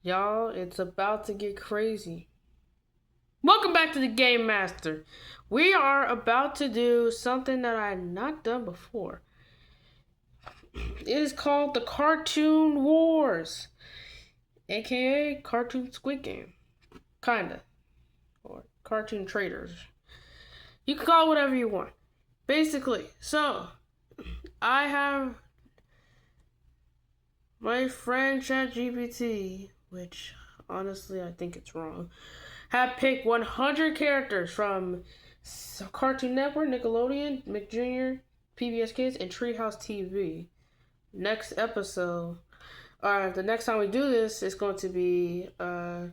Y'all, it's about to get crazy. Welcome back to the Game Master. We are about to do something that I had not done before. It is called the Cartoon Wars, aka Cartoon Squid Game. Kinda. Or Cartoon Traders. You can call it whatever you want. Basically, so I have my friend ChatGPT, which honestly I think it's wrong, have picked 100 characters from Cartoon Network, Nickelodeon, McJunior, PBS Kids, and Treehouse TV. Next episode, the next time we do this is going to be the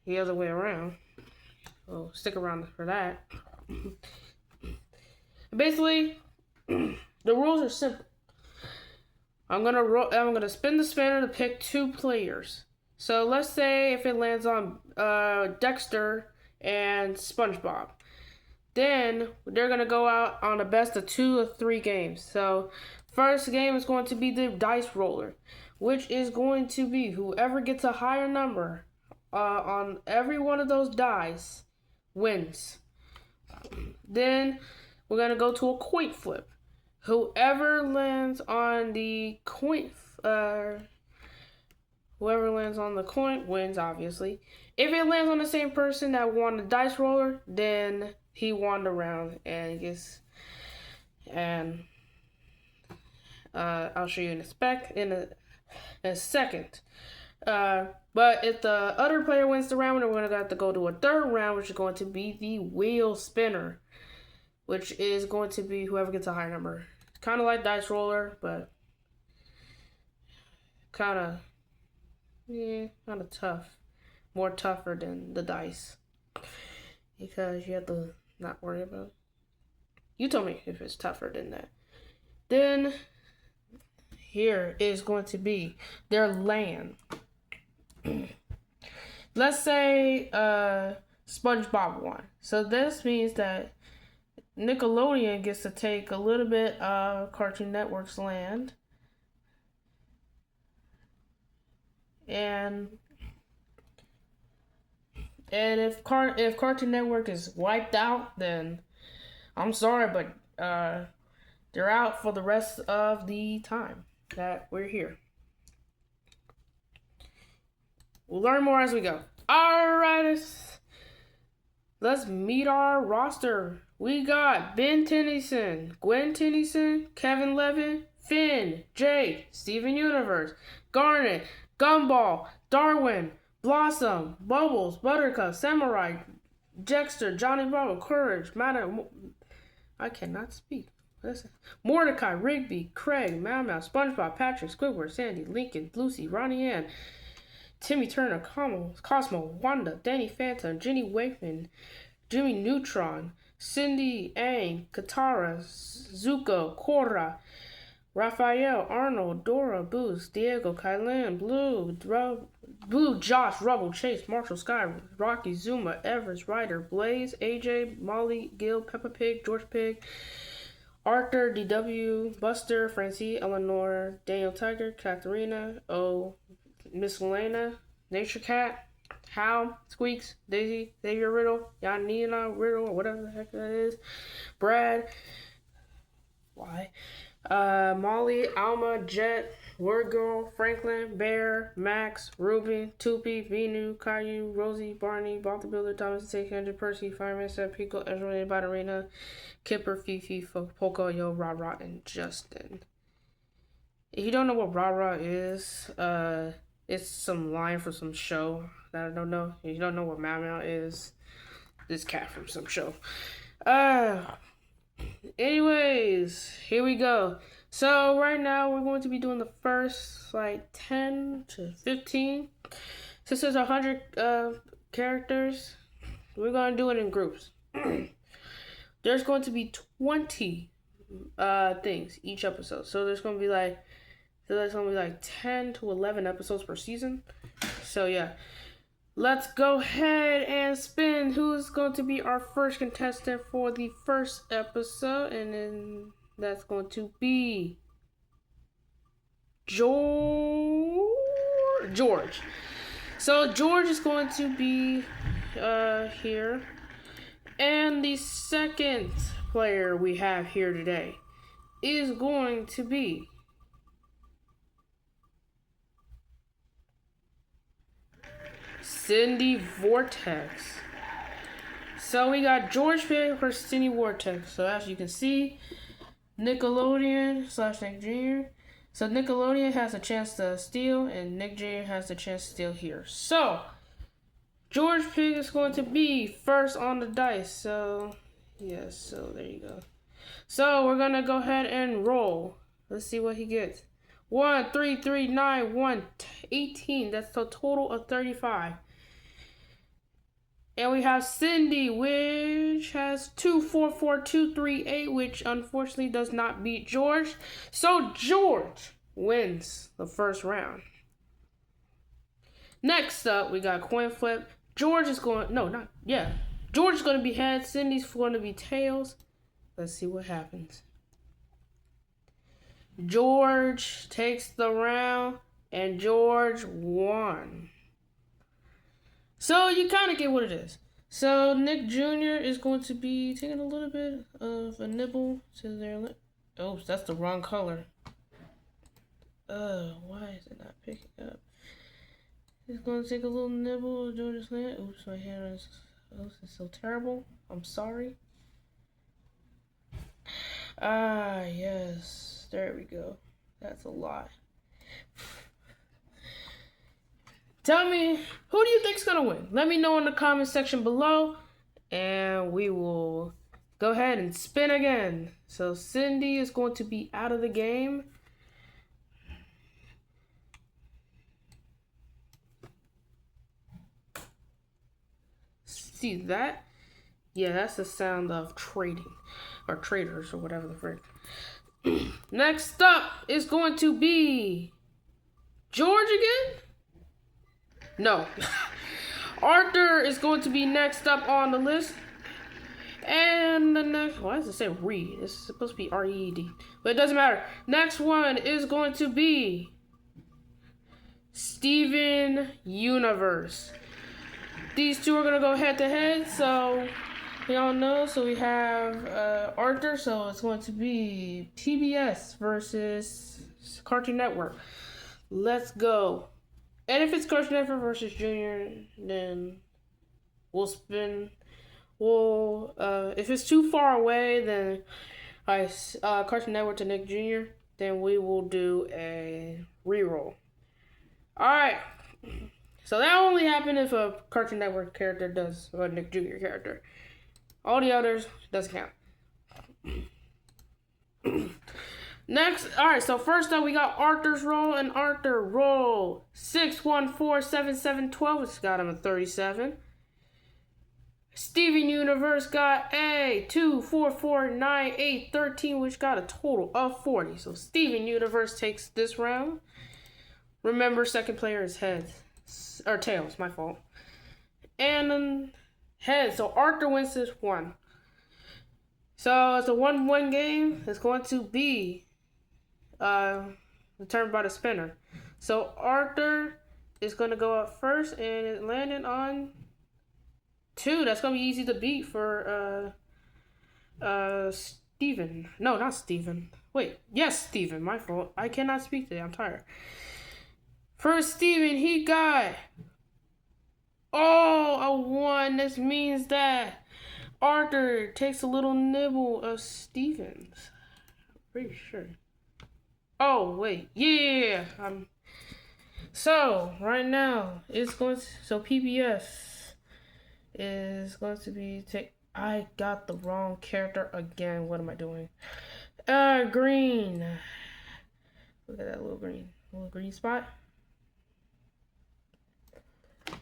other way around. So stick around for that. Basically, the rules are simple. I'm gonna spin the spinner to pick two players. So let's say if it lands on Dexter and SpongeBob, then they're gonna go out on a best of 2 or 3 games. So first game is going to be the dice roller, which is going to be whoever gets a higher number on every one of those dice wins. Then we're gonna go to a coin flip. Whoever lands on the coin, whoever lands on the coin wins, obviously. If it lands on the same person that won the dice roller, then he won the round and gets. And I'll show you in a second. But if the other player wins the round, we're gonna have to go to a third round, which is going to be the wheel spinner, which is going to be whoever gets a higher number. Kind of like dice roller, but kind of tough. More tougher than the dice, because you have to not worry about it. You tell me if it's tougher than that. Then here is going to be their land. Let's say SpongeBob won. So this means that Nickelodeon gets to take a little bit of Cartoon Network's land, and if Cartoon Network is wiped out, then I'm sorry, but they're out for the rest of the time that we're here. We'll learn more as we go. Alright, let's meet our roster. We got Ben Tennyson, Gwen Tennyson, Kevin Levin, Finn, Jake, Steven Universe, Garnet, Gumball, Darwin, Blossom, Bubbles, Buttercup, Samurai, Jexter, Johnny Bravo, Courage, I cannot speak. Listen. Mordecai, Rigby, Craig, Mau Mau, SpongeBob, Patrick, Squidward, Sandy, Lincoln, Lucy, Ronnie Ann, Timmy Turner, Cosmo, Wanda, Danny Phantom, Jenny Wakeman, Jimmy Neutron, Cindy, Aang, Katara, Zuko, Korra, Raphael, Arnold, Dora, Boost, Diego, Kylan, Blue, Josh, Rubble, Chase, Marshall, Skye, Rocky, Zuma, Everest, Ryder, Blaze, AJ, Molly, Gil, Peppa Pig, George Pig, Arthur, DW, Buster, Francie, Eleanor, Daniel Tiger, Katherina, Miss Elena, Nature Cat, Hal, Squeaks, Daisy, Xavier Riddle, Yanina Riddle, or whatever the heck that is, Brad, Molly, Alma, Jet, Word Girl, Franklin, Bear, Max, Ruby, Tupi, Vinu, Caillou, Rosie, Barney, Bob the Builder, Thomas, 600, Percy, Fireman, Seth, Pico, Angelina, Ballerina, Kipper, Fifi, Polka, Yo, Rah, and Justin. If you don't know what Rah is, it's some line from some show that I don't know. If you don't know what Mau Mau is, this cat from some show. Anyways, here we go. So right now we're going to be doing the first 10 to 15. Since there's 100 characters, we're going to do it in groups. There's going to be 20 things each episode. So there's going to be 10 to 11 episodes per season. So yeah. Let's go ahead and spin who's going to be our first contestant for the first episode. And then that's going to be George. So George is going to be here. And the second player we have here today is going to be Cindy Vortex. So we got George pick for Cindy Vortex. So as you can see, Nickelodeon / Nick Jr. So Nickelodeon has a chance to steal, and Nick Jr. has a chance to steal here. So George pick is going to be first on the dice. So yes, so there you go. So we're gonna go ahead and roll. Let's see what he gets. 1, 3, 3, 9, 1, 18. That's a total of 35. And we have Cindy, which has 2, 4, 4, 2, 3, 8, which unfortunately does not beat George. So George wins the first round. Next up, we got coin flip. George is going, George is going to be heads. Cindy's going to be tails. Let's see what happens. George takes the round, and George won. So you kind of get what it is. So Nick Jr. is going to be taking a little bit of a nibble to their lip. Oops, that's the wrong color. Why is it not picking up? He's going to take a little nibble of George's land. Oops, my hand is so terrible. I'm sorry. Yes. There we go. That's a lot. Tell me, who do you think's gonna win? Let me know in the comment section below, and we will go ahead and spin again. So Cindy is going to be out of the game. See that? Yeah, that's the sound of trading, or traders, or whatever the frick. Next up is going to be George again? No. Arthur is going to be next up on the list. And the next, why does it say read? It's supposed to be R-E-E-D. But it doesn't matter. Next one is going to be Steven Universe. These two are going to go head to head. So we all know. So we have Arthur. So it's going to be PBS versus Cartoon Network. Let's go. And if it's Cartoon Network versus Junior, then we'll spin. If it's too far away, then Cartoon Network to Nick Jr., then we will do a reroll. Alright. So that only happened if a Cartoon Network character does a Nick Jr. character. All the others doesn't count. Next, alright, so first up we got Arthur's roll, and Arthur roll 6, 1, 4, 7, 7, 12, which got him a 37. Steven Universe got a 2, 4, 4, 9, 8, 13, which got a total of 40. So Steven Universe takes this round. Remember, second player is heads, or tails, my fault. And then heads, so Arthur wins this one. So it's a 1-1 game. It's going to be determined by the spinner. So Arthur is going to go up first, and it landed on 2. That's going to be easy to beat for Steven. No, not Steven. Wait, yes, Steven. My fault. I cannot speak today. I'm tired. For Steven, he got a 1. This means that Arthur takes a little nibble of Steven's. I'm pretty sure. Oh, wait. Yeah. So, right now, it's going to... So, PBS is going to be... I got the wrong character again. What am I doing? Green. Look at that little green spot.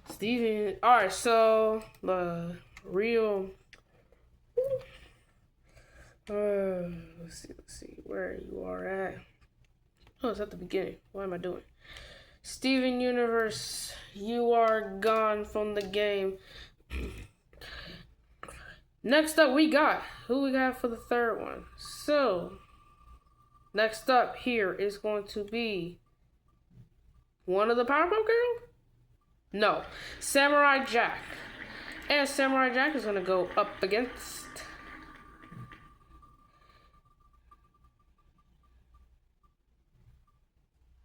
Steven. Alright, so, the real... let's see where you are at. Oh, it's at the beginning. What am I doing? Steven Universe, you are gone from the game. Next up, who we got for the third one? So, next up here is going to be One of the Powerpuff Girls? No. Samurai Jack. And Samurai Jack is going to go up against...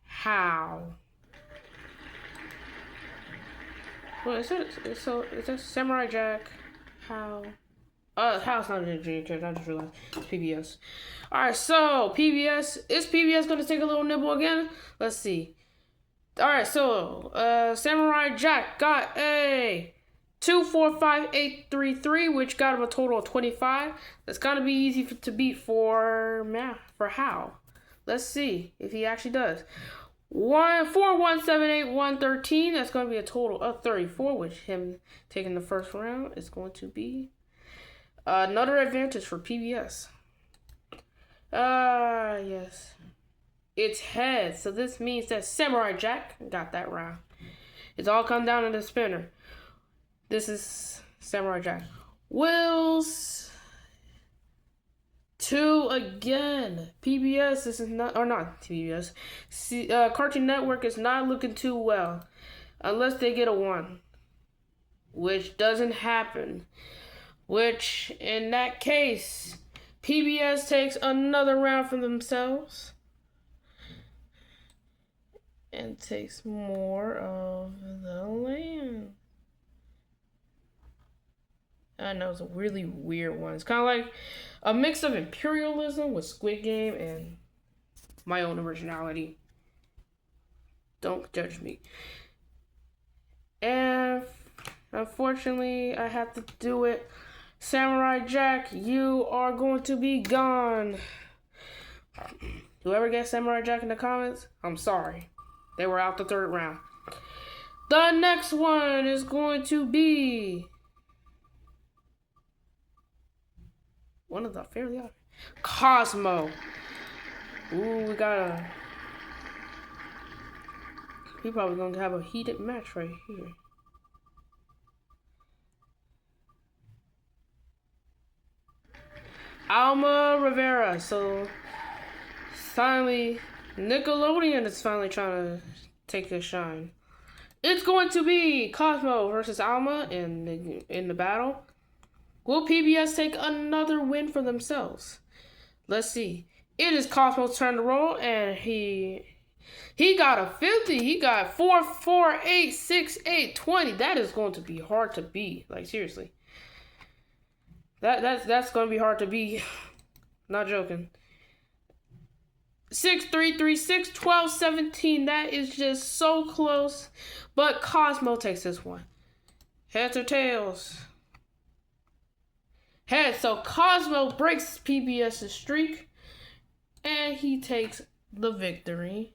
How? Well, is that Samurai Jack? How? How's not a junior character, I just realized. It's PBS. Alright, so PBS. Is PBS going to take a little nibble again? Let's see. Alright, so Samurai Jack got a 245833, which got him a total of 25. That's gotta be easy to beat for How. Let's see if he actually does. 14178 That's going to be a total of 34, which him taking the first round is going to be another advantage for PBS. Yes. It's heads, so this means that Samurai Jack got that round. It's all come down to the spinner. This is Samurai Jack. Wills 2 again. PBS, this is not, or not PBS. Cartoon Network is not looking too well. Unless they get a 1. Which doesn't happen. Which, in that case, PBS takes another round for themselves. And takes more of the land. I know it's a really weird one. It's kind of like a mix of imperialism with Squid Game and my own originality. Don't judge me. And unfortunately, I have to do it. Samurai Jack, you are going to be gone. Whoever gets Samurai Jack in the comments, I'm sorry. They were out the third round. The next one is going to be one of the fairly odd. Cosmo. Ooh, we probably gonna have a heated match right here. Alma Rivera. So finally, Nickelodeon is finally trying to take a shine. It's going to be Cosmo versus Alma in the battle. Will PBS take another win for themselves? Let's see. It is Cosmo's turn to roll, and he got a 50. He got 4, 4, 8, 6, 8, 20. That is going to be hard to beat. Like, seriously. That's going to be hard to beat. Not joking. 6, 3, 3, 6, 12, 17. That is just so close. But Cosmo takes this one. Heads or tails? Heads. So Cosmo breaks PBS's streak. And he takes the victory.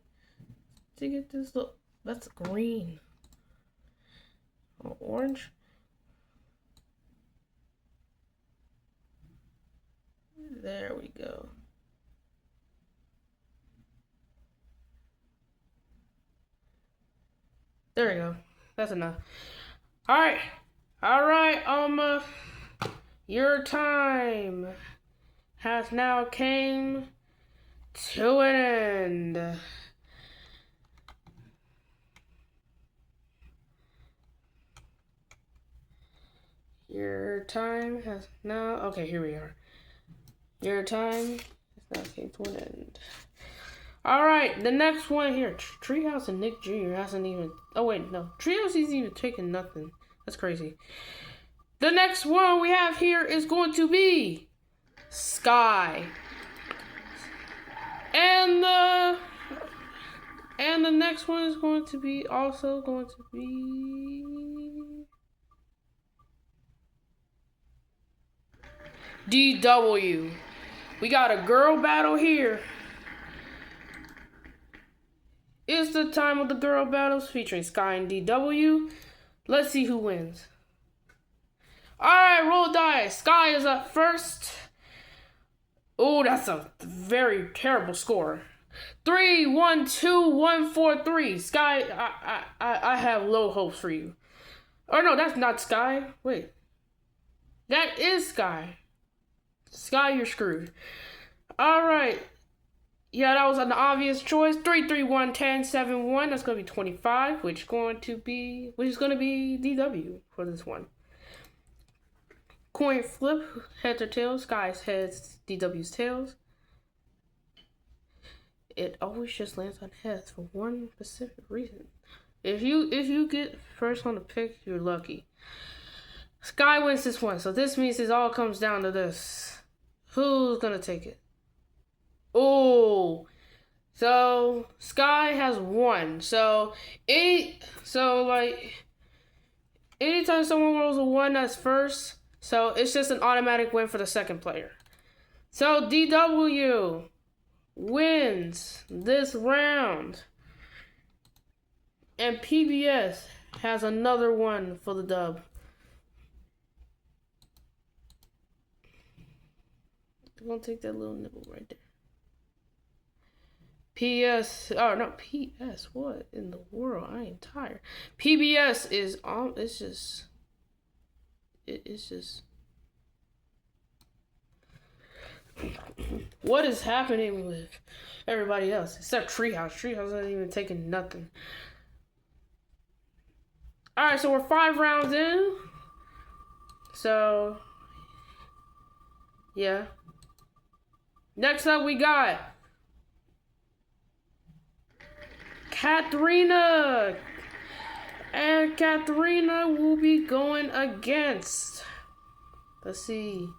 To get this look. That's green. Or orange. There we go. There we go. That's enough. Alright. Alright, Alma. Your time has now came to an end. Your time has now... Okay, here we are. Your time has now came to an end. Alright, the next one here. Treehouse and Nick Jr. hasn't even... Oh, wait, no. Treehouse isn't even taking nothing. That's crazy. The next one we have here is going to be Skye. And the next one is going to be also going to be DW. We got a girl battle here. It's the time of the girl battles featuring Skye and DW. Let's see who wins. Alright, roll dice. Skye is up first. Oh, that's a very terrible score. 3, 1, 2, 1, 4, 3. Skye, I have low hopes for you. Oh no, that's not Skye. Wait. That is Skye. Skye, you're screwed. Alright. Yeah, that was an obvious choice. 3, 3, 1, 10, 7, 1. That's going to be 25, which is going to be DW for this one. Coin flip, heads or tails. Skye's heads, DW's tails. It always just lands on heads for one specific reason. If you get first on the pick, you're lucky. Skye wins this one, so this means it all comes down to this. Who's gonna take it? Oh, so Skye has won. So anytime someone rolls a 1, that's first. So it's just an automatic win for the second player. So DW wins this round. And PBS has another one for the dub. I'm gonna take that little nibble right there. PS, what in the world? I am tired. PBS is it's just what is happening with everybody else except Treehouse? Treehouse isn't even taking nothing. Alright, so we're 5 rounds in. So yeah. Next up we got Katherina. And Katherina will be going against, let's see.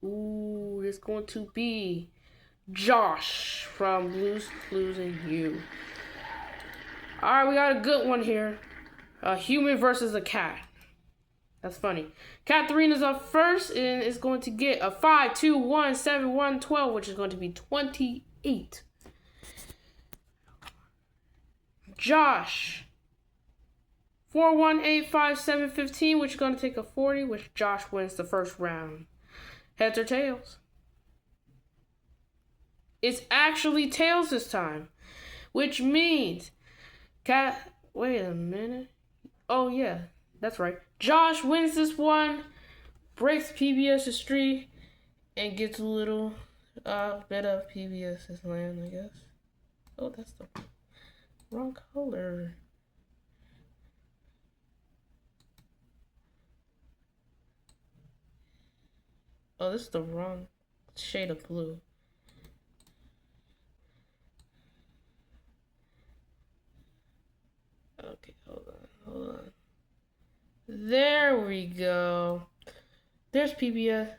Ooh, it's going to be Josh from Blues, Clues, and You. Alright, we got a good one here. A human versus a cat. That's funny. Katherina's up first and is going to get a 5, 2, 1, 7, 1, 12, which is going to be 28. Josh. 4, 1, 8, 5, 7, 15, which is going to take a 40, which Josh wins the first round. Heads or tails? It's actually tails this time, which means wait a minute. Oh yeah, that's right. Josh wins this one, breaks PBS's streak, and gets a little bit of PBS's land, I guess. Oh, that's the wrong color. Oh, this is the wrong shade of blue. Okay, hold on. There we go. There's PBS.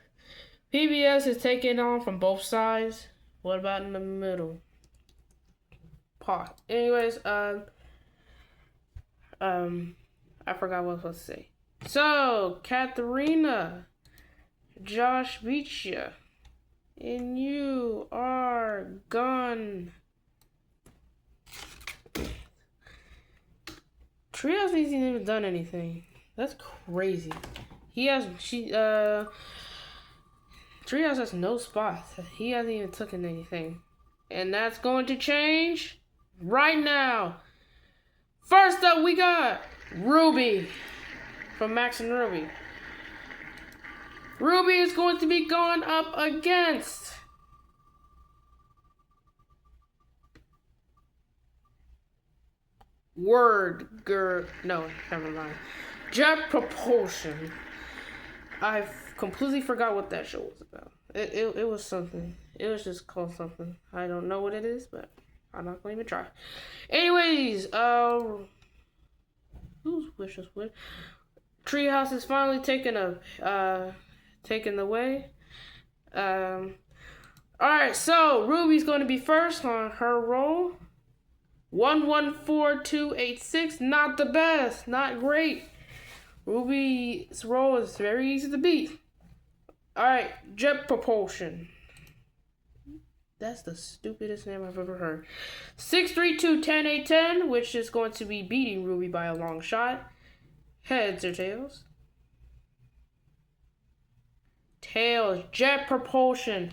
PBS is taking on from both sides. What about in the middle? Pause. Anyways, I forgot what I was supposed to say. So, Katherina, Josh beats you, and you are gone. Tree hasn't even done anything. That's crazy. Treehouse has no spots. He hasn't even taken anything. And that's going to change right now. First up, we got Ruby from Max and Ruby. Ruby is going to be going up against no, never mind. Jet Propulsion. I completely forgot what that show was about. It was something. It was just called something. I don't know what it is, but I'm not going to even try. Anyways, whose wish is what? Treehouse is finally taken the way. Alright, so Ruby's going to be first on her roll. 114286, not the best, not great. Ruby's roll is very easy to beat. Alright, Jet Propulsion. That's the stupidest name I've ever heard. 63210, which is going to be beating Ruby by a long shot. Heads or tails? Tails. Jet Propulsion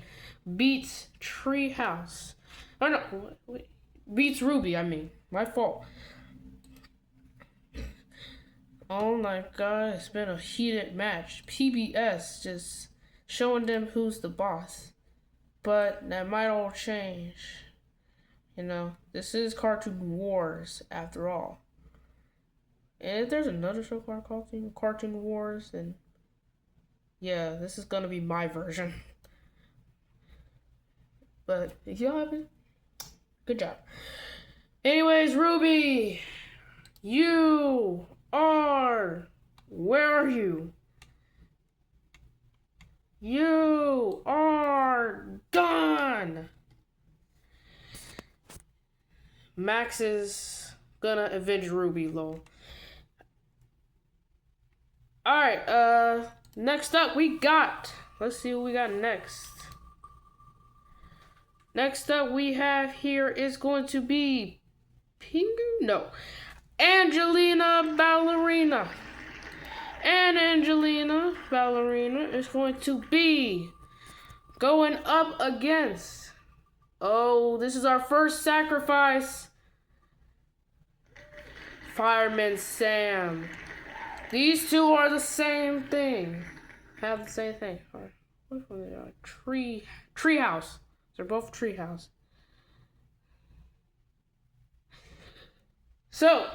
beats Treehouse. Oh no, wait. Beats Ruby, my fault. Oh my god, it's been a heated match. PBS just showing them who's the boss. But that might all change. You know, this is Cartoon Wars after all. And if there's another show called Cartoon Wars, then yeah, this is gonna be my version. But if y'all happen, good job. Anyways, Ruby, you are. Where are you? You are gone. Max is gonna avenge Ruby, lol. Alright, next up we got. Let's see what we got next. Next up we have here is going to be Pingu? No. Angelina Ballerina. And Angelina Ballerina is going to be going up against. Oh, this is our first sacrifice. Fireman Sam. These two are the same thing. Have the same thing. What are they? Treehouse. They're both treehouse. So,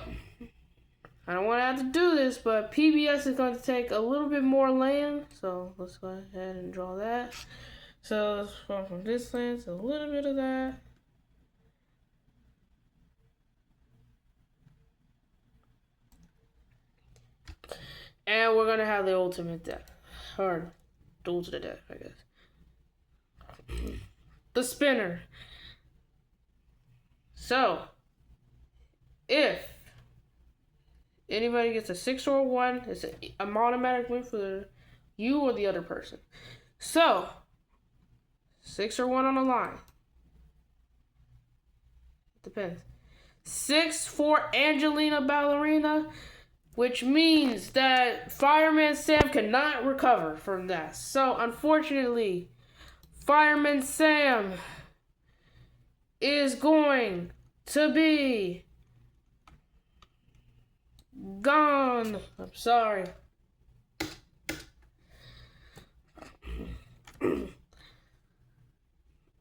I don't want to have to do this, but PBS is going to take a little bit more land. So, let's go ahead and draw that. So, let's go from this land to a little bit of that. And we're going to have the ultimate death. Or, duel to the death, I guess. The spinner. So, if anybody gets a 6 or a 1, it's an automatic win for you or the other person. So, 6 or 1 on the line. Depends. 6 for Angelina Ballerina, which means that Fireman Sam cannot recover from that. So, unfortunately, Fireman Sam is going to be gone. I'm sorry.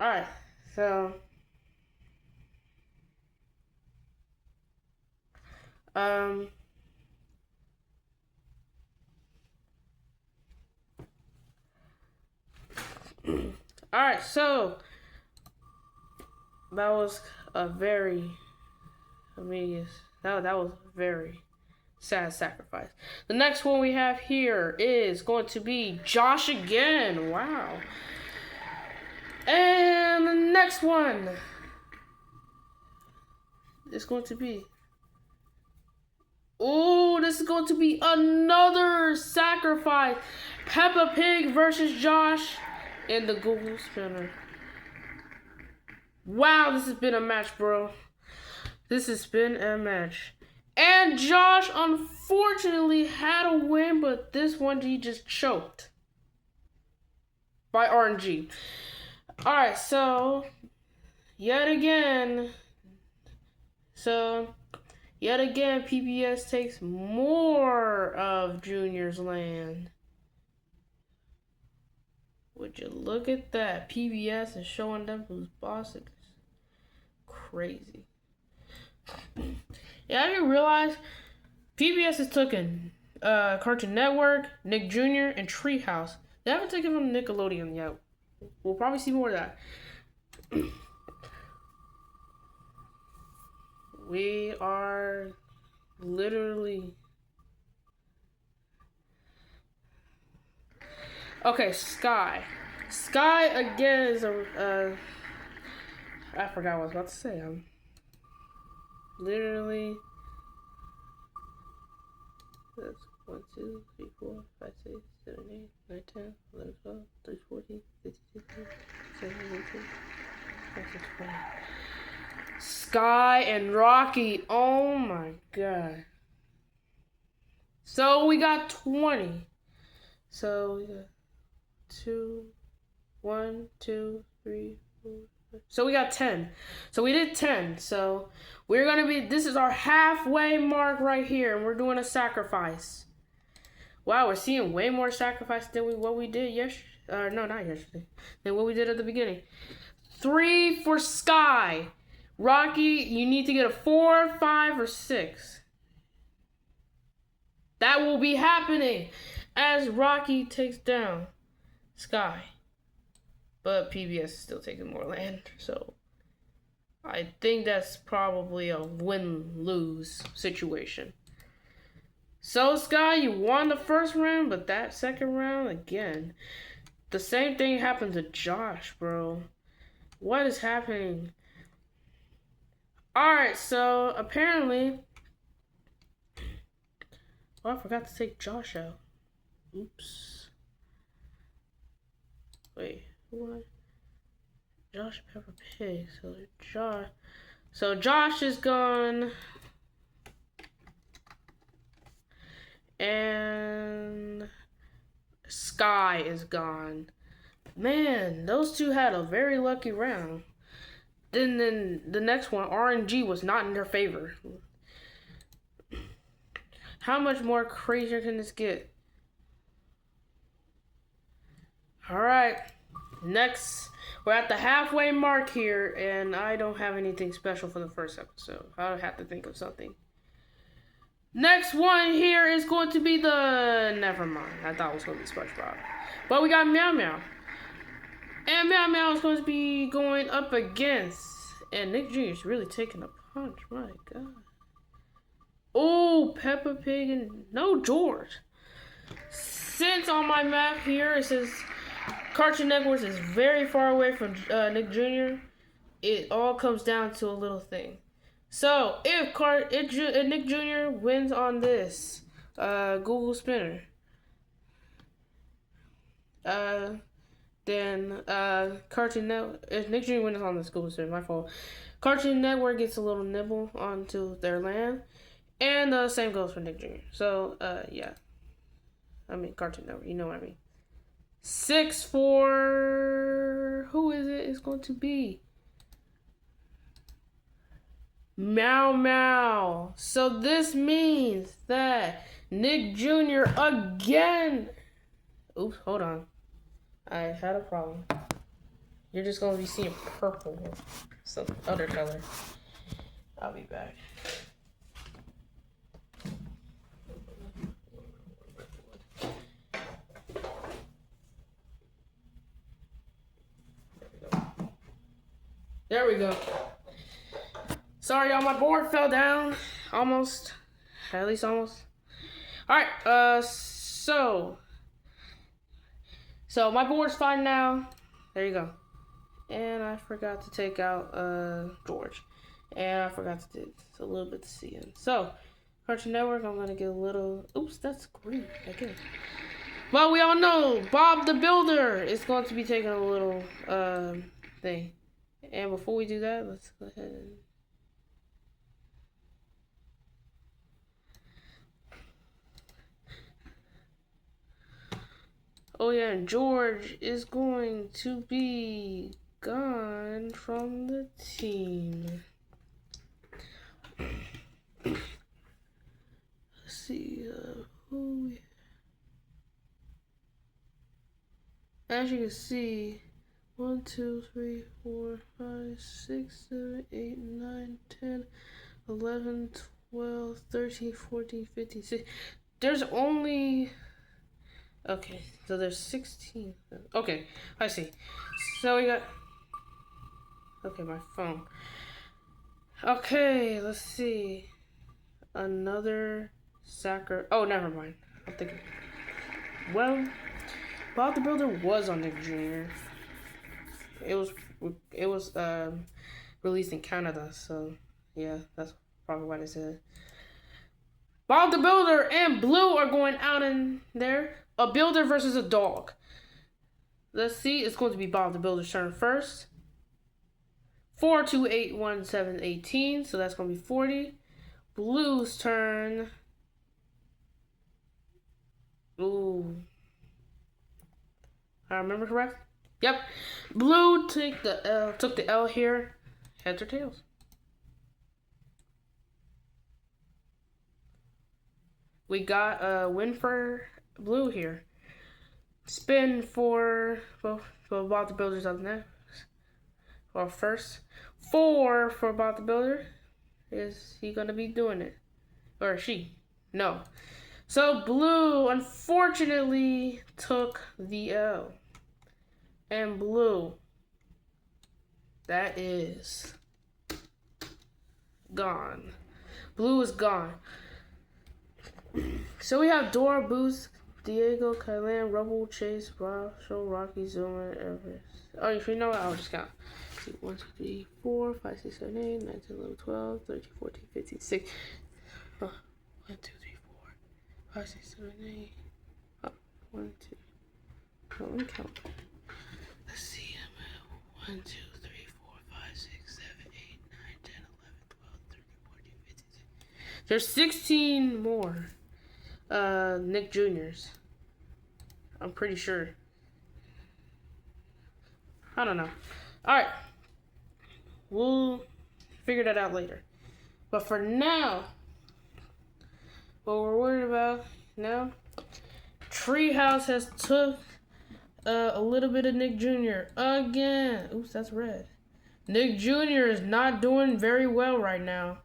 Alright, so alright, so that was a very that was a very sad sacrifice. The next one we have here is going to be Josh again. Wow. And the next one is going to be... Oh, this is going to be another sacrifice. Peppa Pig versus Josh in the Google Spinner. Wow, this has been a match, bro. This has been a match. And Josh, unfortunately, had a win, but this one he just choked. By RNG. Alright, so... Yet again, PBS takes more of Junior's land. Would you look at that? PBS is showing them who's boss. It's crazy. Yeah, I didn't realize PBS has taken Cartoon Network, Nick Jr., and Treehouse. They haven't taken from Nickelodeon yet. We'll probably see more of that. We are literally... Okay, Skye. Skye again is a... I forgot what I was about to say. I'm literally... That's 1, 2, 3, 4, 5, 6, 7, 8, 9, 10, 11, 12, 13, 14, 15, 16, 17, 18, 19, 20. Skye and Rocky. Oh my god. So we got 20. So we got 1, 2, 3, 4, 5. So we got 10. So we did 10. So we're gonna be, this is our halfway mark right here, and we're doing a sacrifice. Wow, we're seeing way more sacrifice than what we did No, not yesterday. Than what we did at the beginning. 3 for Skye. Rocky, you need to get a 4, 5, or 6. That will be happening as Rocky takes down Skye. But PBS is still taking more land, so I think that's probably a win-lose situation. So, Skye, you won the first round, but that second round, again, the same thing happened to Josh, bro. What is happening? Alright, so, apparently... Oh, I forgot to take Josh out. Oops. Wait, what? Josh, Peppa Pig. So Josh is gone. And Skye is gone. Man, those two had a very lucky round. Then the next one, RNG, was not in their favor. How much more crazier can this get? Alright. Next, we're at the halfway mark here, and I don't have anything special for the first episode. I'll have to think of something. Next one here is going to be the... Never mind. I thought it was going to be SpongeBob. But we got Meow Meow. And Meow Meow is going to be going up against... And Nick Jr. is really taking a punch. My God. Oh, Peppa Pig and... No, George. Since on my map here it says Cartoon Network is very far away from Nick Jr., it all comes down to a little thing. So, if Nick Jr. wins on this Google Spinner, then Cartoon Network, if Nick Jr. wins on this Google Spinner, my fault, Cartoon Network gets a little nibble onto their land, and the same goes for Nick Jr. So, yeah. I mean, Cartoon Network, you know what I mean. 6 for... Who is it? It's going to be... Meow Meow. So this means that Nick Jr. again... Oops, hold on. I had a problem. You're just going to be seeing purple. Some other color. I'll be back. There we go. Sorry, y'all, my board fell down. Almost. At least almost. Alright, so my board's fine now. There you go. And I forgot to take out, George. And I forgot to do a little bit to see him. So, Cartoon Network, I'm gonna get a little... Oops, that's green. Okay. Well, we all know Bob the Builder is going to be taking a little, thing. And before we do that, let's go ahead and... Oh yeah, and George is going to be gone from the team. Let's see, who we... As you can see, 1, 2, 3, 4, 5, 6, 7, 8, 9, 10, 11, 12, 13, 14, 15, 16. There's only... Okay, so there's 16. Okay, I see. So we got... Okay, my phone. Okay, let's see. Another sacker... Oh, never mind. I'm thinking... Well, Bob the Builder was on Nick Jr. It was released in Canada, so yeah, that's probably why they said. Bob the Builder and Blue are going out in there. A builder versus a dog. Let's see. It's going to be Bob the Builder's turn first. 4, 2, 8, 1, 7, 18. So that's going to be 40. Blue's turn. Ooh. I remember correct? Yep. Blue took the L here. Heads or tails? We got a win for Blue here. Spin for about the builders up next. Well, first 4 for about the builder. Is he gonna be doing it, or she? No. So blue unfortunately took the L, and blue, that is gone. Blue is gone. So we have Dora, Boost, Diego, Kylan, Rubble, Chase, Marshall, Rocky, Zuma, Everest. Oh, if you know what, I'll just count. 1, 2, 3, 4, 5, 6, 7, 8, 9, 10, 11, 12, 13, 14, 15, 16. 1, 2, 3, 4, 5, 6, 7, 8. 1, 2. Oh, let me count. Let's see. 1, 2, 3, 4, 5, 6, 7, 8, 9, 10, 11, 12, 13, 14, 15, 16. There's 16 more Nick Juniors. I'm pretty sure. I don't know. Alright. We'll figure that out later. But for now, what we're worried about now, Treehouse has took a little bit of Nick Jr. again. Oops, that's red. Nick Jr. is not doing very well right now.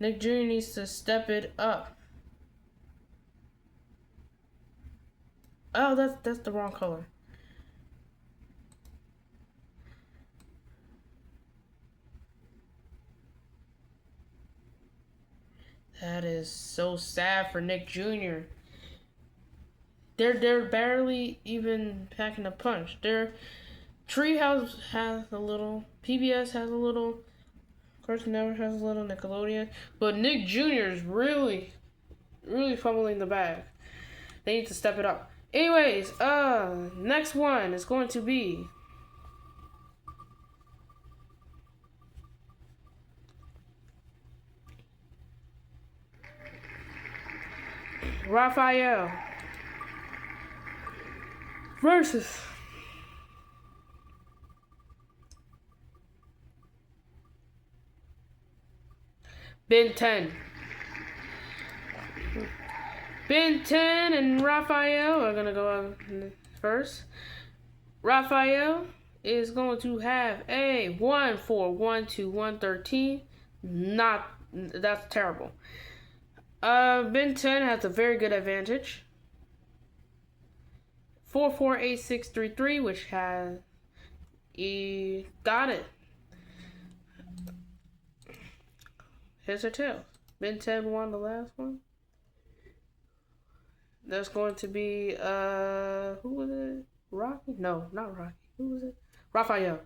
Nick Jr. needs to step it up. Oh, that's the wrong color. That is so sad for Nick Jr. They're barely even packing a punch. Their Treehouse has a little, PBS has a little, Cartoon Network has a little, Nickelodeon, but Nick Jr. is really fumbling the bag. They need to step it up. Anyways, next one is going to be Raphael versus Ben 10. Ben 10 and Raphael are going to go out first. Raphael is going to have a 1, 4, 1, 2, 1, 13. That's terrible. Ben 10 has a very good advantage. 4, 4, 8, 6, 3, 3, which has got it. Heads or tails. Ben 10 won the last one. That's going to be who was it? Rocky? No, not Rocky. Who was it? Raphael.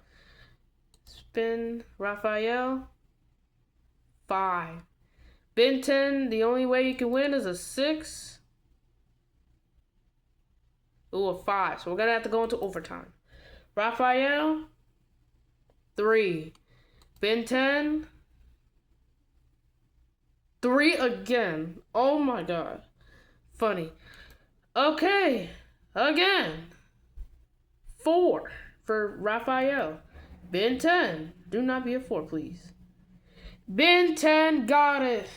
Spin Raphael. 5. Ben 10, the only way you can win is a 6. Ooh, a 5. So we're gonna have to go into overtime. Raphael. 3. Ben 10. 3 again. Oh my god. Funny. Okay. Again. 4 for Raphael. Ben 10. Do not be a 4, please. Ben 10 got it.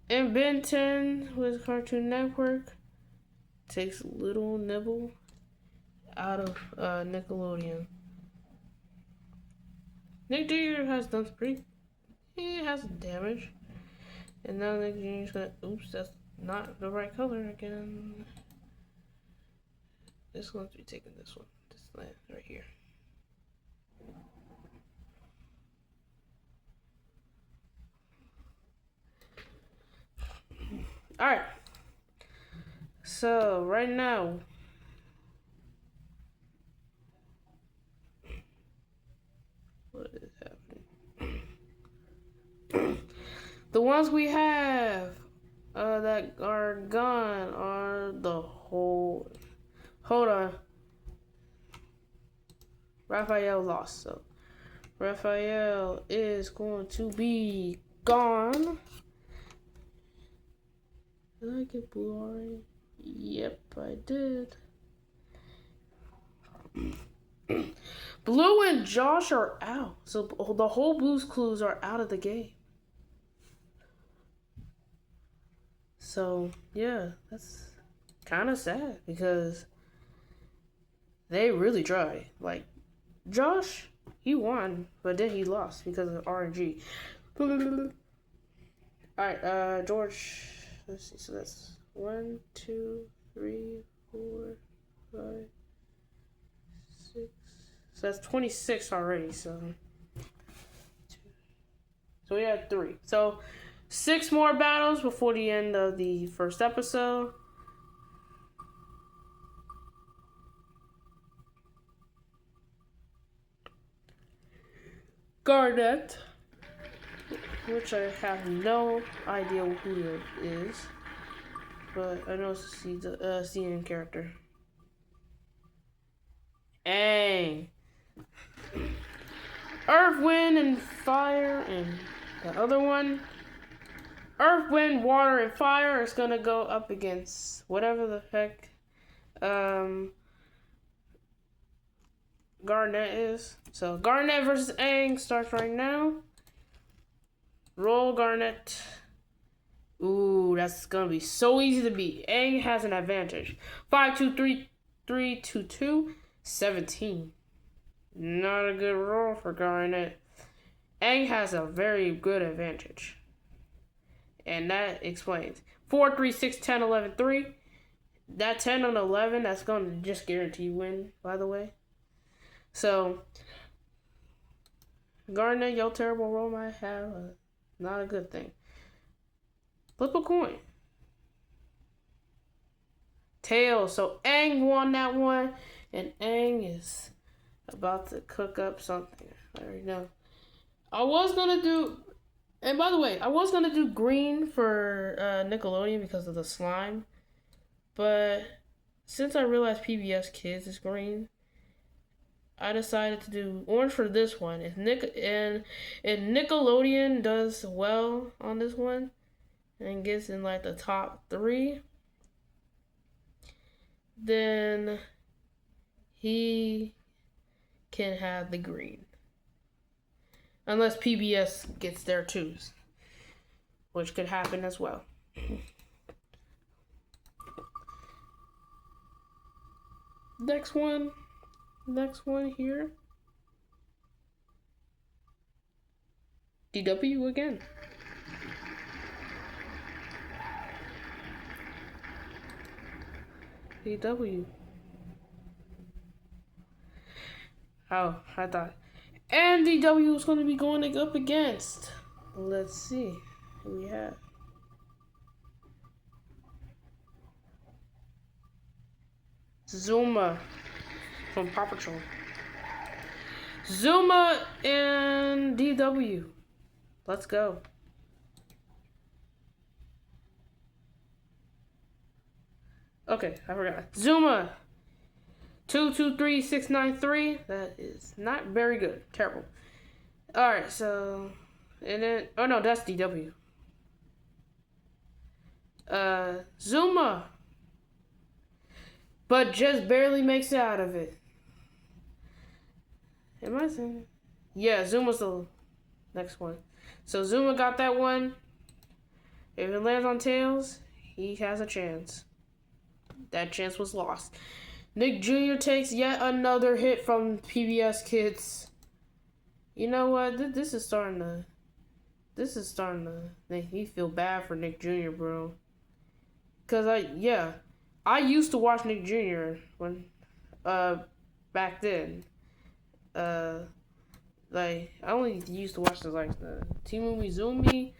And Ben 10 with Cartoon Network takes a little nibble out of Nickelodeon. Nick Jr. has done pretty. He has some damage. And now Nick Jr.'s gonna. Oops, that's not the right color again. This one's be taking this one. This land right here. Alright. So, right now. What is happening? The ones we have that are gone are the whole. Hold on. Raphael lost, so Raphael is going to be gone. Did I get blue already? Yep, I did. Blue and Josh are out, so the whole Blue's Clues are out of the game. So, yeah, that's kind of sad because They really tried. Like, Josh, he won, but then he lost because of RNG. Alright, George, let's see, so that's 1, 2, 3, 4, 5, 6. So that's 26 already, so we had 3. So 6 more battles before the end of the first episode. Garnet, which I have no idea who it is, but I know it's the CNN character. Aang. Earth, Wind, and Fire, and the other one. Earth, Wind, Water, and Fire is gonna go up against whatever the heck Garnet is. So Garnet versus Aang starts right now. Roll, Garnet. Ooh, that's gonna be so easy to beat. Aang has an advantage. 5, 2, 3, 3, 2, 2, 17. Not a good roll for Garnet. Aang has a very good advantage. And that explains. 4, 3, 6, 10, 11, 3. That 10 and 11, that's going to just guarantee win, by the way. So, Garnet, your terrible roll might have not a good thing. Flip a coin. Tails. So, Aang won that one. And Aang is about to cook up something. I already know. I was going to do... And by the way, I was going to do green for Nickelodeon because of the slime. But since I realized PBS Kids is green, I decided to do orange for this one. If Nickelodeon does well on this one and gets in like the top 3, then he can have the green. Unless PBS gets their 2s, which could happen as well. Next one here. DW again. DW. Oh, I thought. And DW is going to be going up against. Let's see who we have. Zuma from Paw Patrol. Zuma and DW. Let's go. Okay, I forgot. Zuma. 223693. That is not very good. Terrible. Alright, so and then oh no, that's DW. Zuma. But just barely makes it out of it. Am I saying? Yeah, Zuma's the next one. So Zuma got that one. If it lands on Tails, he has a chance. That chance was lost. Nick Jr. takes yet another hit from PBS Kids. You know what? This is starting to make me feel bad for Nick Jr., bro. Cause I used to watch Nick Jr. when back then. Like I only used to watch the Team Movie Zoomy,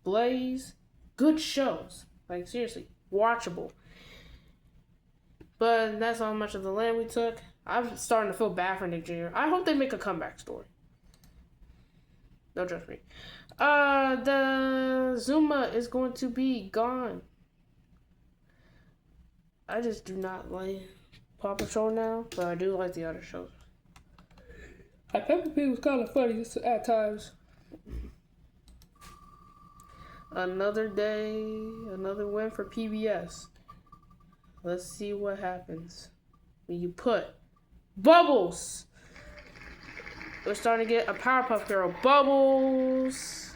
Blaze, good shows. Like seriously, watchable. But that's how much of the land we took. I'm starting to feel bad for Nick Jr. I hope they make a comeback story. Don't judge me. The Zuma is going to be gone. I just do not like Paw Patrol now, but I do like the other shows. Peppa Pig was kind of funny at times. Another day, another win for PBS. Let's see what happens when you put Bubbles. We're starting to get a Powerpuff Girl. Bubbles.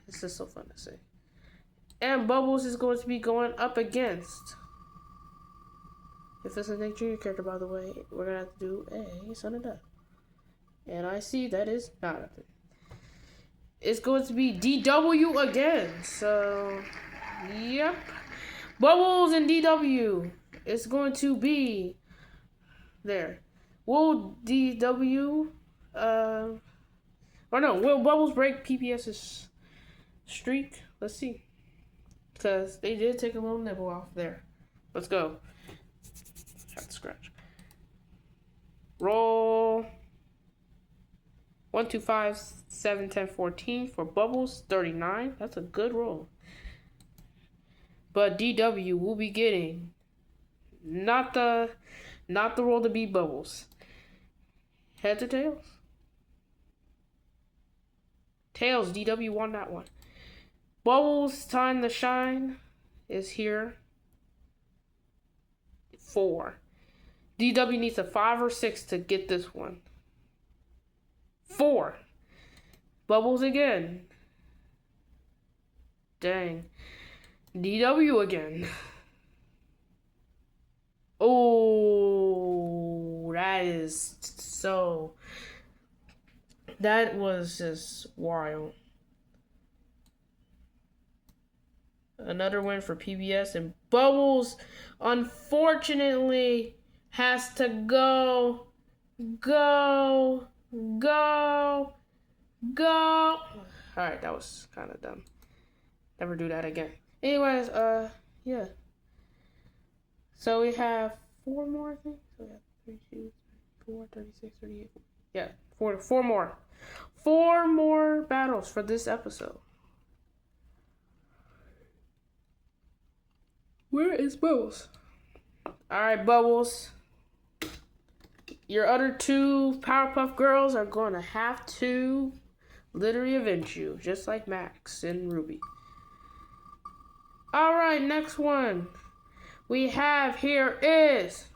This is so fun to say. And Bubbles is going to be going up against If it's a Nick Jr. character, by the way, we're gonna have to do a Son of Death. And I see that is not a thing. It's going to be DW again. So, yep. Bubbles and DW. It's going to be there. Will DW, or no, will Bubbles break PBS's streak? Let's see. Because they did take a little nibble off there. Let's go. Have to scratch. Roll. 1, 2, 5, 7, 10, 14 for Bubbles. 39. That's a good roll. But DW will be getting not the roll to beat Bubbles. Heads or tails? Tails. DW won that one. Bubbles' time to shine is here. 4. DW needs a 5 or 6 to get this one. 4. Bubbles again. Dang. DW again. Oh, that is so. That was just wild. Another win for PBS, and Bubbles, unfortunately, has to go. Alright, that was kind of dumb. Never do that again. Anyways, yeah. So we have 4 more, I think. So we have 32, 34, 36, 38. Yeah, 4 more. 4 more battles for this episode. Where is Bubbles? Alright, Bubbles. Your other 2 Powerpuff Girls are going to have to literally avenge you, just like Max and Ruby. Alright, next one we have here is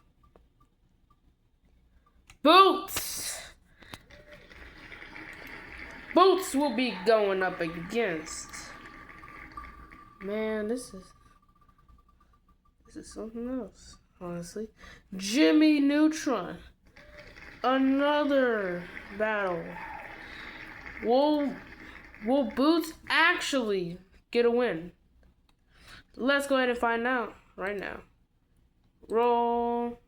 Boots. Boots will be going up against. Man, this is something else, honestly. Jimmy Neutron. Another battle. Will Boots actually get a win? Let's go ahead and find out right now. Roll.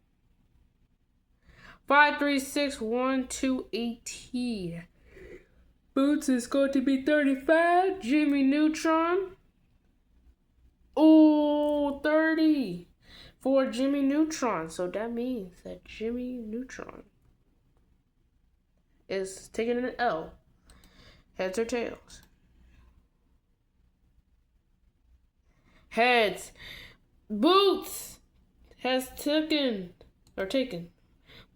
5, 3, 6, 1, 2, 18. Boots is going to be 35. Jimmy Neutron. Oh, 30 for Jimmy Neutron. So that means that Jimmy Neutron is taking an L. Heads or tails? Heads. Boots has taken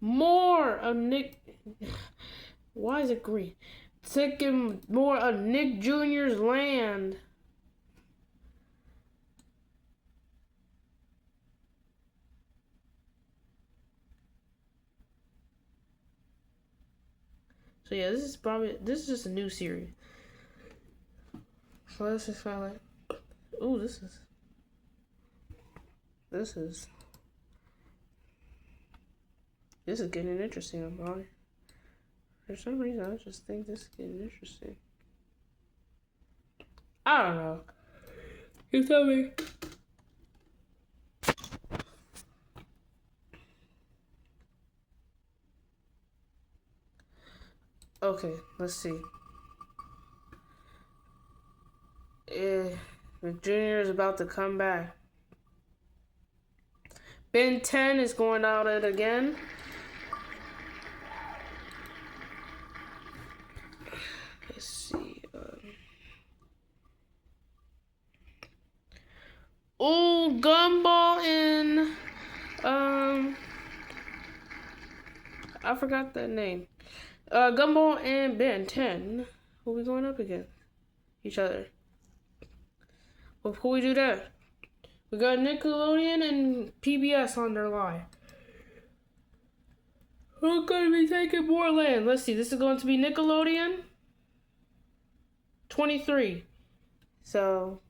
more of Nick. Why is it green? Taking more of Nick Jr.'s land. So yeah, this is just a new series. So let's just find like, ooh, this is getting interesting, I'm sorry. For some reason, I just think this is getting interesting. I don't know. You tell me. Okay, let's see. The Junior is about to come back. Ben 10 is going out it again. Let's see. Oh, Gumball and I forgot that name. Gumball and Ben 10 will be going up against each other. Before we do that, we got Nickelodeon and PBS on their line. Who's going to be taking more land? Let's see. This is going to be Nickelodeon. 23. So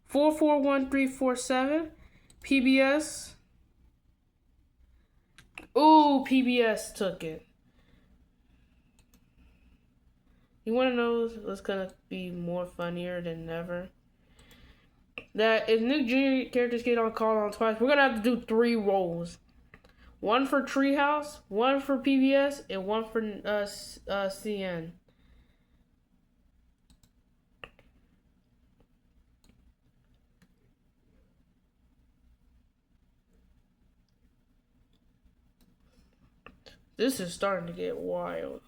4, 4, 1, 3, 4, 7. PBS Ooh, PBS took it. You want to know what's gonna be more funnier than ever? That if new junior characters get on called on twice, we're gonna have to do 3 roles. One for Treehouse, one for PBS, and one for CN. This is starting to get wild.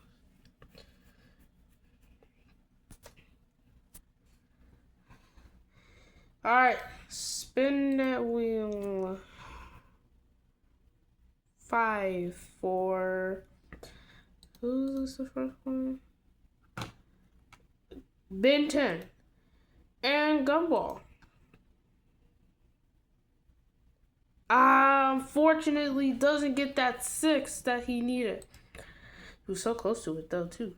Alright, spin that wheel. 5 for... Who's the first one? Ben 10. And Gumball. Unfortunately, doesn't get that 6 that he needed. He was so close to it, though, too.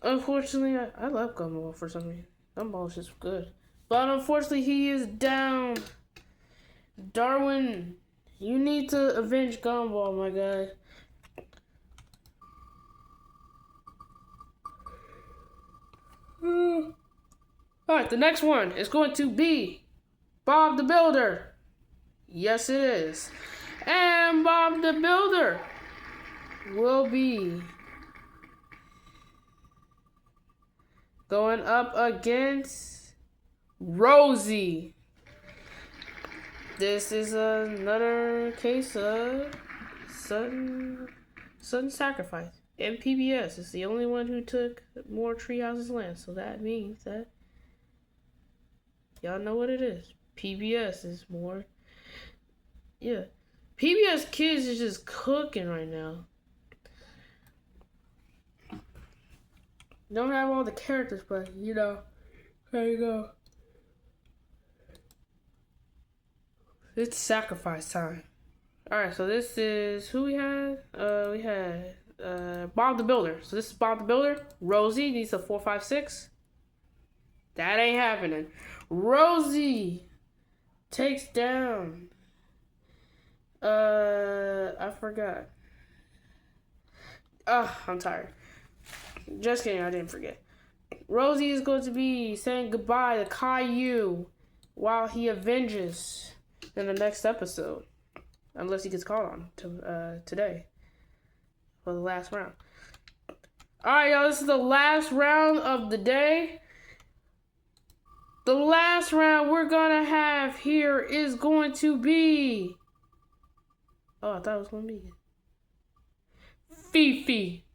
Unfortunately, I love Gumball for some reason. Gumball is just good. But unfortunately, he is down. Darwin, you need to avenge Gumball, my guy. Alright, the next one is going to be Bob the Builder. Yes, it is. And Bob the Builder will be going up against Rosie. This is another case of sudden sacrifice. And PBS is the only one who took more Treehouse's land. So that means that y'all know what it is. PBS is more. Yeah. PBS Kids is just cooking right now. Don't have all the characters, but you know, there you go. It's sacrifice time. Alright, so this is who we had? We had Bob the Builder. So this is Bob the Builder. Rosie needs a 4, 5, 6. That ain't happening. Rosie takes down. I forgot. I'm tired. Just kidding, I didn't forget. Rosie is going to be saying goodbye to Caillou while he avenges in the next episode. Unless he gets called on today for the last round. Alright, y'all, this is the last round of the day. The last round we're gonna have here is going to be... Oh, I thought it was gonna be Fifi.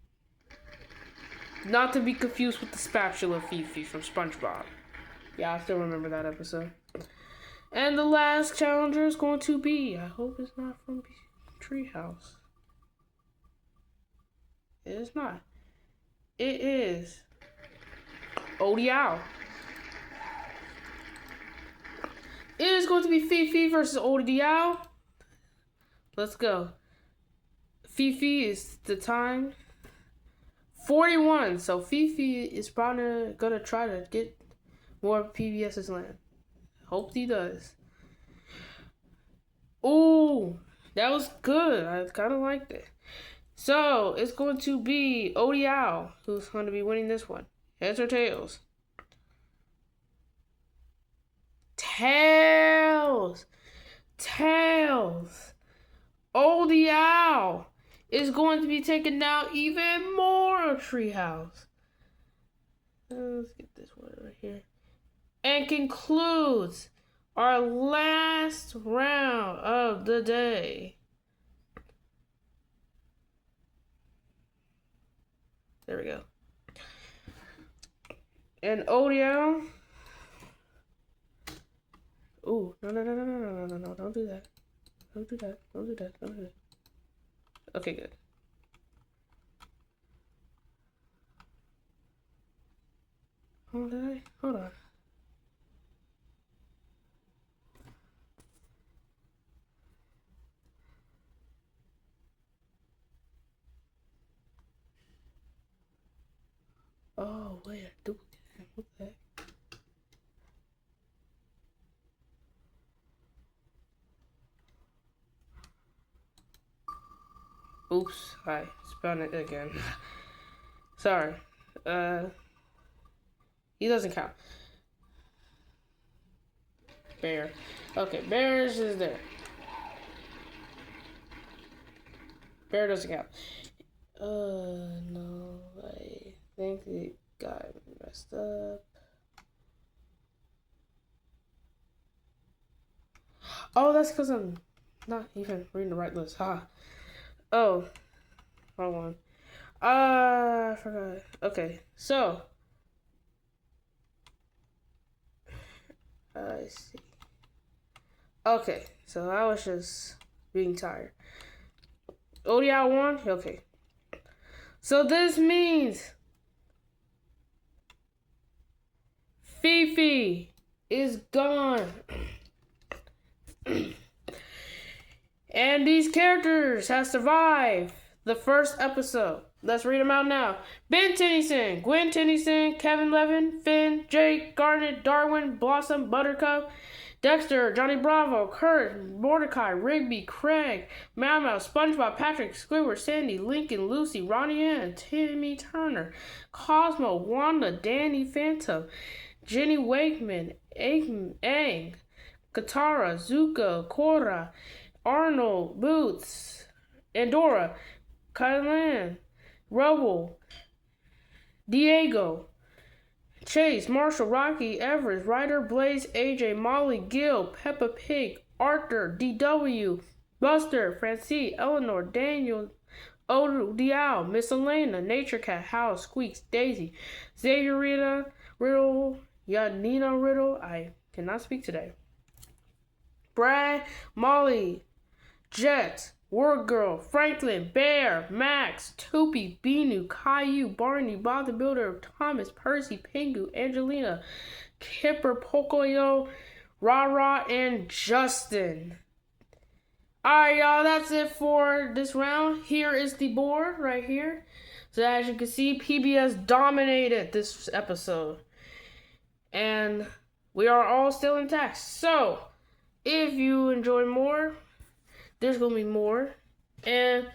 Not to be confused with the spatula Fifi from SpongeBob. Yeah, I still remember that episode. And the last challenger is going to be... I hope it's not from Treehouse. It is not. It is Odiao. It is going to be Fifi versus Odiao. Let's go. Fifi is the time 41. So Fifi is probably gonna try to get more PBS's land. Hope he does. Ooh, that was good. I kind of liked it. So it's going to be Odiao who's going to be winning this one. Heads or tails? Tails. Tails. Odiao is going to be taking down even more of Treehouse. Let's get this one right here. And concludes our last round of the day. There we go. And Odiao. Ooh, no, don't do that. Don't do that. Don't do that. Don't do that. Okay, good. Hold on. Oh, wait, I duplicated. What the heck? Oops, I spelled it again. Sorry. He doesn't count. Bear. Okay, Bear is just there. Bear doesn't count. No, I think it got messed up. Oh, that's because I'm not even reading the right list. Huh. Oh, wrong one. I forgot. Okay, so. I see. Okay, so I was just being tired. ODI won? Okay. So this means Fifi is gone. And these characters have survived the first episode. Let's read them out now. Ben Tennyson, Gwen Tennyson, Kevin Levin, Finn, Jake, Garnet, Darwin, Blossom, Buttercup, Dexter, Johnny Bravo, Kurt, Mordecai, Rigby, Craig, Mau Mau, SpongeBob, Patrick, Squidward, Sandy, Lincoln, Lucy, Ronnie Ann, Timmy Turner, Cosmo, Wanda, Danny Phantom, Jenny Wakeman, Aang, Katara, Zuko, Korra, Arnold, Boots, Andorra, Kylan, Rebel, Diego, Chase, Marshall, Rocky, Everest, Ryder, Blaze, AJ, Molly, Gil, Peppa Pig, Arthur, DW, Buster, Francie, Eleanor, Daniel, Odo, Dial, Miss Elena, Nature Cat, House, Squeaks, Daisy, Xavier, Rita, Riddle, Yanina Riddle, I cannot speak today, Brad, Molly, Jet, Word Girl, Franklin, Bear, Max, Toopy, Binu, Caillou, Barney, Bob the Builder, Thomas, Percy, Pingu, Angelina, Kipper, Pocoyo, Ra, and Justin. Alright, y'all, that's it for this round. Here is the board right here. So as you can see, PBS dominated this episode. And we are all still intact. So, if you enjoy more, there's going to be more. And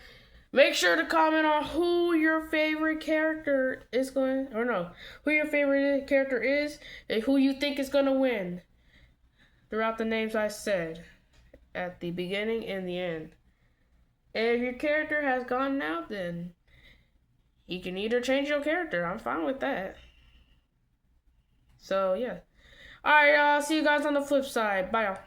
make sure to comment on who your favorite character is who your favorite character is and who you think is going to win throughout the names I said at the beginning and the end. And if your character has gone out, then you can either change your character. I'm fine with that. So, yeah. Alright, y'all. See you guys on the flip side. Bye, y'all.